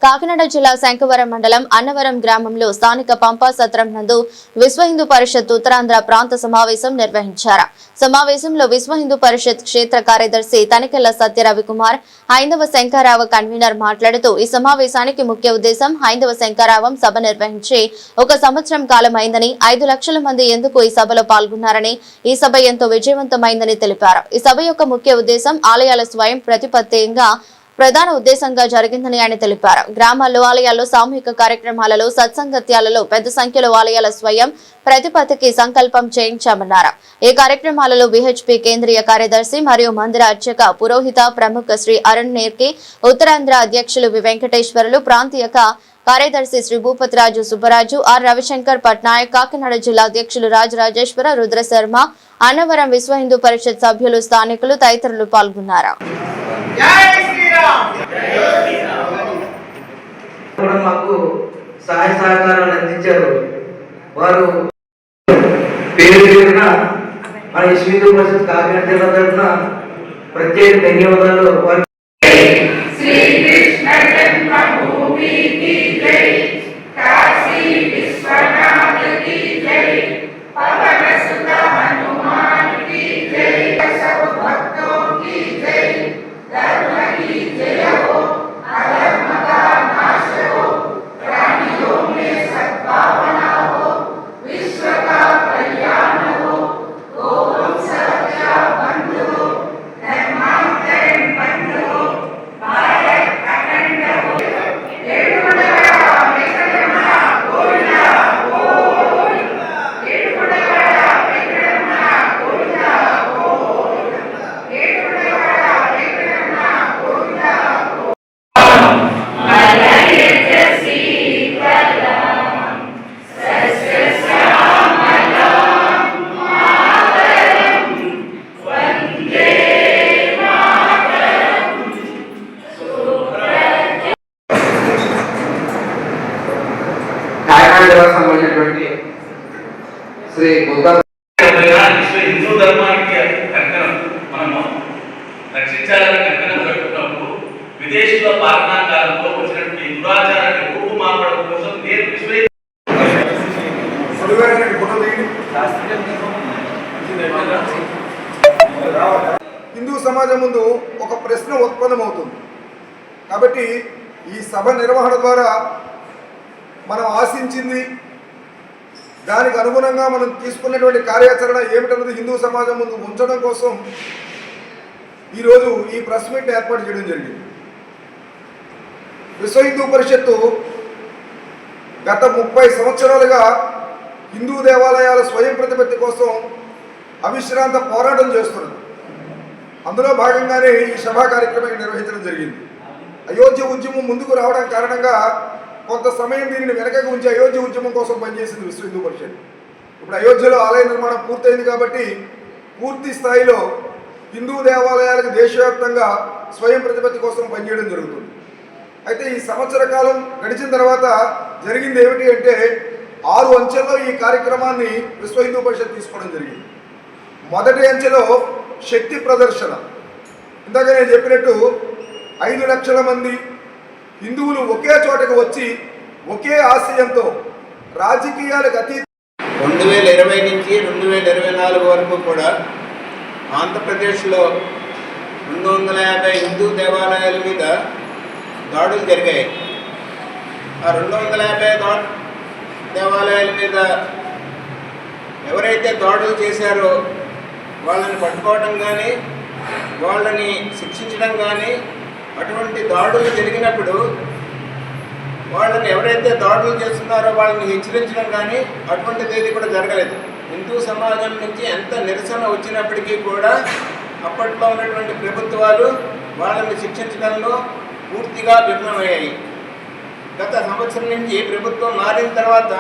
కాకినాడ జిల్లా శంఖవరం మండలం అన్నవరం గ్రామంలో స్థానిక పంపా సత్రం నందు విశ్వ హిందూ పరిషత్ ఉత్తరాంధ్ర ప్రాంత సమావేశం నిర్వహించారు. సమావేశంలో విశ్వ హిందూ పరిషత్ క్షేత్ర కార్యదర్శి తనికెళ్ల సత్య రవికుమార్, హైందవ శంకరావ కన్వీనర్ మాట్లాడుతూ ఈ సమావేశానికి ముఖ్య ఉద్దేశం హైందవ శంకరావం సభ నిర్వహించి 1 సంవత్సరం కాలమైందని, 5 లక్షల మంది ఎందుకు ఈ సభలో పాల్గొన్నారని, ఈ సభ ఎంతో విజయవంతమైందని తెలిపారు. ఈ సభ యొక్క ముఖ్య ఉద్దేశం ఆలయాల స్వయం ప్రతిపత్తిగా ప్రధాన ఉద్దేశంగా జరిగిందని ఆయన తెలిపారు. గ్రామాల్లో ఆలయాల్లో సామూహిక కార్యక్రమాలలో సత్సంగత్యాలలో పెద్ద సంఖ్యలో ఆలయాల స్వయం ప్రతిపత్తికి సంకల్పం చేయించామన్నారు. ఈ కార్యక్రమాలలో విహెచ్పి కేంద్రీయ కార్యదర్శి మరియు మందిర అర్చక పురోహిత ప్రముఖ శ్రీ అరుణ్ నేర్కి, ఉత్తరాంధ్ర అధ్యక్షులు వి వెంకటేశ్వరులు, ప్రాంతీయ కార్యదర్శి శ్రీ భూపతిరాజు సుబ్బరాజు, ఆర్ రవిశంకర్ పట్నాయక్, కాకినాడ జిల్లా అధ్యక్షులు రాజరాజేశ్వర, రుద్రశర్మ, అన్నవరం విశ్వ హిందూ పరిషత్ సభ్యులు, స్థానికులు తదితరులు పాల్గొన్నారు. మాకు సహాయ సహకారాలు అందించారు. వారు పేరున మన విశ్వ హిందూ పరిషత్ కాకినాడ జిల్లా తరఫున ప్రత్యేక ధన్యవాదాలు. సంబంధించినటువంటి శ్రీ విశ్వ హిందూ ధర్మానికి కంకణం మనము రక్షించాలని కంకణం కట్టుకున్నప్పుడు విదేశీయుల పాలనా కాలంలో వచ్చినటువంటి దురాచారాన్ని రూపుమాపడం కోసం నేను హిందూ సమాజం ముందు ఒక ప్రశ్న ఉత్పన్నమవుతుంది. కాబట్టి ఈ సభ నిర్వహణ ద్వారా మనం ఆశించింది, దానికి అనుగుణంగా మనం తీసుకున్నటువంటి కార్యాచరణ ఏమిటన్నది హిందూ సమాజం ముందు ఉంచడం కోసం ఈరోజు ఈ ప్రెస్ మీట్ ఏర్పాటు చేయడం జరిగింది. విశ్వ హిందూ పరిషత్తు గత 30 సంవత్సరాలుగా హిందూ దేవాలయాల స్వయం ప్రతిపత్తి కోసం అవిశ్రాంత పోరాటం చేస్తున్నది. అందులో భాగంగానే ఈ సభా కార్యక్రమం నిర్వహించడం జరిగింది. అయోధ్య ఉద్యమం ముందుకు రావడం కారణంగా కొంత సమయం దీనిని వెనకకు ఉంచి అయోధ్య ఉద్యమం కోసం పనిచేసింది విశ్వ హిందూ పరిషత్. ఇప్పుడు అయోధ్యలో ఆలయ నిర్మాణం పూర్తయింది కాబట్టి పూర్తి స్థాయిలో హిందూ దేవాలయాలకు దేశవ్యాప్తంగా స్వయం ప్రతిపత్తి కోసం పనిచేయడం జరుగుతుంది. అయితే ఈ సంవత్సర కాలం గడిచిన తర్వాత జరిగింది ఏమిటి అంటే 6 అంచెల్లో ఈ కార్యక్రమాన్ని విశ్వ హిందూ పరిషత్ తీసుకోవడం జరిగింది. మొదటి అంచెలో శక్తి ప్రదర్శన. ఇందాక నేను చెప్పినట్టు 5 లక్షల మంది హిందువులు ఒకే చోటకు వచ్చి ఒకే ఆశయంతో రాజకీయాలకు అతీత 2020 నుంచి 2024 వరకు కూడా ఆంధ్రప్రదేశ్లో 250 హిందూ దేవాలయాల మీద దాడులు జరిగాయి. ఆ 250 దేవాలయాల మీద ఎవరైతే దాడులు చేశారో వాళ్ళని పట్టుకోవడం కానీ వాళ్ళని శిక్షించడం కానీ, అటువంటి దాడులు జరిగినప్పుడు వాళ్ళని ఎవరైతే దాడులు చేస్తున్నారో వాళ్ళని హెచ్చరించడం కానీ అటువంటిది ఏది కూడా జరగలేదు. హిందూ సమాజం నుంచి ఎంత నిరసన వచ్చినప్పటికీ కూడా అప్పట్లో ఉన్నటువంటి ప్రభుత్వాలు వాళ్ళని శిక్షించడంలో పూర్తిగా విఫలమయ్యాయి. గత సంవత్సరం నుంచి ప్రభుత్వం మారిన తర్వాత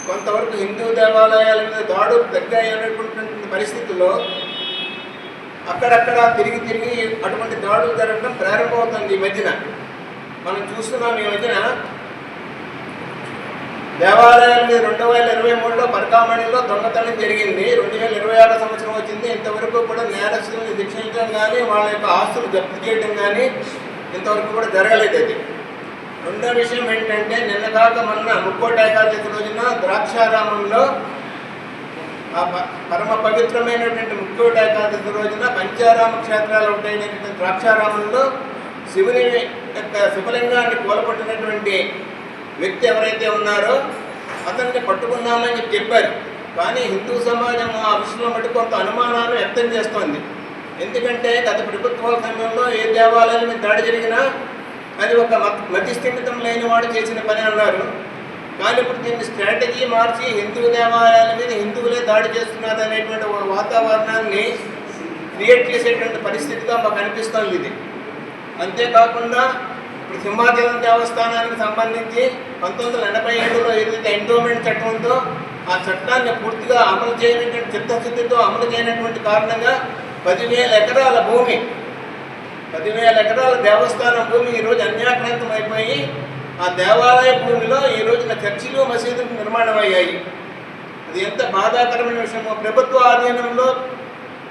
కొంతవరకు హిందూ దేవాలయాల మీద దాడులు తగ్గాయి అనేటువంటి పరిస్థితుల్లో అక్కడక్కడ తిరిగి అటువంటి దాడులు జరగడం ప్రారంభమవుతుంది. ఈ మధ్యన మనం చూస్తున్నాం. ఈ మధ్యన దేవాలయాల మీద 2023లో పరకామణిలో దొంగతనం జరిగింది. 2026 సంవత్సరం వచ్చింది. ఇంతవరకు కూడా నేరస్తులను శిక్షించడం కానీ వాళ్ళ యొక్క ఆస్తులు జప్తు చేయడం కానీ ఇంతవరకు కూడా జరగలేదు. అది రెండో విషయం ఏంటంటే నిన్న కాక మొన్న ముక్కోటి ఏకాదశి రోజున ద్రాక్షారామంలో పరమ పవిత్రమైనటువంటి ముక్కోటి ఏకాదశి రోజున పంచారామ క్షేత్రాలు ఉంటాయినటువంటి ద్రాక్షారామంలో శివుని యొక్క శివలింగాన్ని కూలపట్టినటువంటి వ్యక్తి ఎవరైతే ఉన్నారో అతన్ని పట్టుకున్నామని చెప్పారు. కానీ హిందూ సమాజం ఆ విషయంలో మటు కొంత అనుమానాలు వ్యక్తం చేస్తోంది. ఎందుకంటే గత ప్రభుత్వాల సమయంలో ఏ దేవాలయాల మీద దాడి జరిగినా అది ఒక మతిస్థిమితం లేని వాడు చేసిన పని అన్నారు. కానీ ఇప్పుడు దీన్ని స్ట్రాటజీ మార్చి హిందూ దేవాలయాల మీద హిందువులే దాడి చేస్తున్నారు అనేటువంటి ఒక వాతావరణాన్ని క్రియేట్ చేసేటువంటి పరిస్థితిగా మాకు అనిపిస్తోంది ఇది. అంతేకాకుండా ఇప్పుడు సింహాచలం దేవస్థానానికి సంబంధించి 1987లో ఏదైతే ఎండోమెంట్ చట్టం ఉందో ఆ చట్టాన్ని పూర్తిగా అమలు చేయనటువంటి చిత్తశుద్ధితో అమలు చేయనటువంటి కారణంగా 10,000 ఎకరాల భూమి 10,000 ఎకరాల దేవస్థానం భూమి ఈరోజు అన్యాక్రాంతం అయిపోయి ఆ దేవాలయ భూమిలో ఈ రోజున చర్చిలు మసీదులు నిర్మాణం అయ్యాయి. అది ఎంత బాధాకరమైన విషయమో. ప్రభుత్వ ఆధీనంలో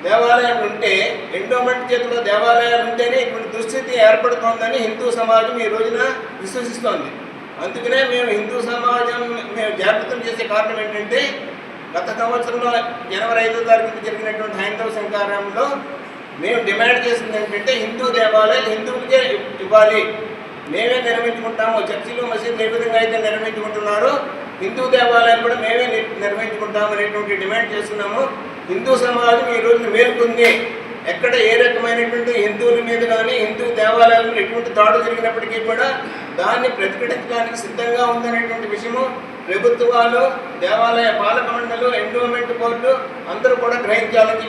దేవాలయాలు ఉంటే ఎండోమెంట్ చేతిలో దేవాలయాలు ఉంటేనే ఇటువంటి దుస్థితి ఏర్పడుతోందని హిందూ సమాజం ఈ రోజున విశ్వసిస్తోంది. అందుకనే మేము హిందూ సమాజం జాగృతం చేసే కారణం ఏంటంటే గత సంవత్సరంలో జనవరి 5వ తారీఖున జరిగినటువంటి హైందవ శంకారంలో మేము డిమాండ్ చేసింది ఏంటంటే హిందూ దేవాలయాలు హిందువులకే ఇవ్వాలి, మేమే నిర్మించుకుంటాము. చర్చిలు మసీదులు ఏ విధంగా అయితే నిర్మించుకుంటున్నారో హిందూ దేవాలయాలు కూడా మేమే నిర్మించుకుంటాము అనేటువంటి డిమాండ్ చేస్తున్నాము. హిందూ సమాజం ఈ రోజున మేల్కొంది. ఎక్కడ ఏ రకమైనటువంటి హిందువుల మీద కానీ హిందూ దేవాలయాల మీద ఎటువంటి దాడులు జరిగినప్పటికీ కూడా దాన్ని ప్రతిఘటించడానికి సిద్ధంగా ఉందనేటువంటి విషయము ప్రభుత్వాలు, దేవాలయ పాలక మండలి, ఎండోమెంట్ బోర్డు అందరూ కూడా గ్రహించాలని